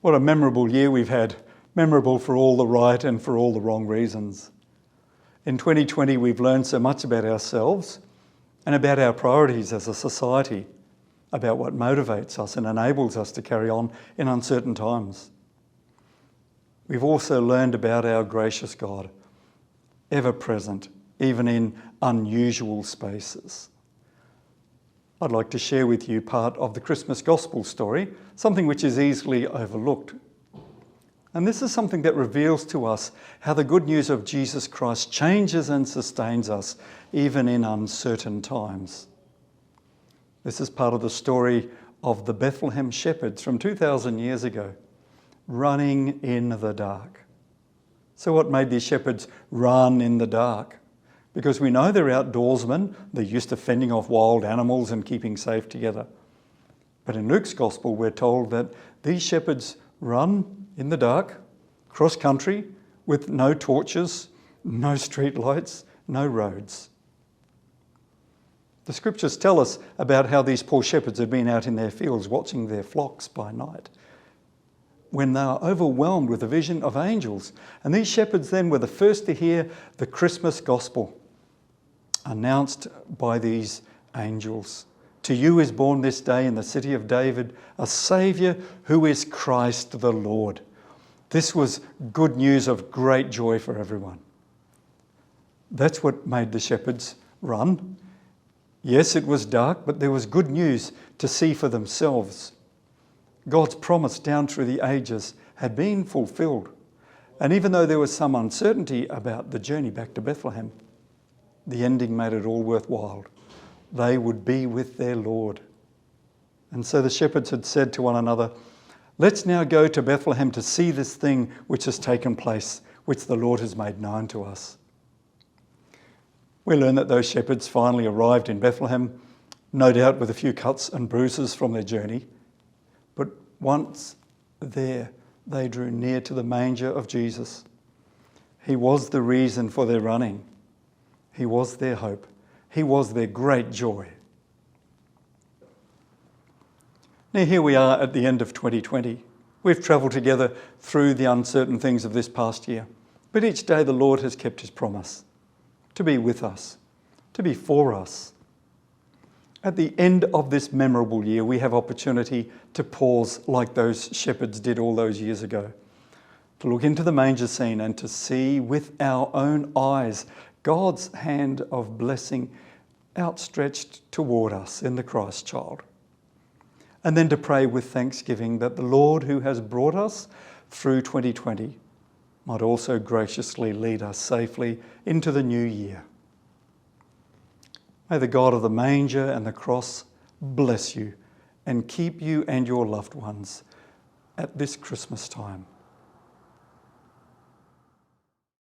What a memorable year we've had, memorable for all the right and for all the wrong reasons. In 2020, we've learned so much about ourselves and about our priorities as a society, about what motivates us and enables us to carry on in uncertain times. We've also learned about our gracious God, ever present, even in unusual spaces. I'd like to share with you part of the Christmas Gospel story, something which is easily overlooked. And this is something that reveals to us how the good news of Jesus Christ changes and sustains us, even in uncertain times. This is part of the story of the Bethlehem Shepherds from 2,000 years ago, running in the dark. So what made these shepherds run in the dark? Because we know they're outdoorsmen, they're used to fending off wild animals and keeping safe together. But in Luke's Gospel, we're told that these shepherds run in the dark, cross-country, with no torches, no street lights, no roads. The scriptures tell us about how these poor shepherds had been out in their fields watching their flocks by night, when they are overwhelmed with a vision of angels. And these shepherds then were the first to hear the Christmas gospel announced by these angels. To you is born this day in the city of David a Saviour who is Christ the Lord. This was good news of great joy for everyone. That's what made the shepherds run. Yes, it was dark, but there was good news to see for themselves. God's promise down through the ages had been fulfilled. And even though there was some uncertainty about the journey back to Bethlehem, the ending made it all worthwhile. They would be with their Lord. And so the shepherds had said to one another, "Let's now go to Bethlehem to see this thing which has taken place, which the Lord has made known to us." We learn that those shepherds finally arrived in Bethlehem, no doubt with a few cuts and bruises from their journey. But once there, they drew near to the manger of Jesus. He was the reason for their running. He was their hope. He was their great joy. Now here we are at the end of 2020. We've travelled together through the uncertain things of this past year. But each day the Lord has kept his promise to be with us, to be for us. At the end of this memorable year, we have opportunity to pause like those shepherds did all those years ago, to look into the manger scene and to see with our own eyes God's hand of blessing outstretched toward us in the Christ child. And then to pray with thanksgiving that the Lord who has brought us through 2020 might also graciously lead us safely into the new year. May the God of the manger and the cross bless you and keep you and your loved ones at this Christmas time.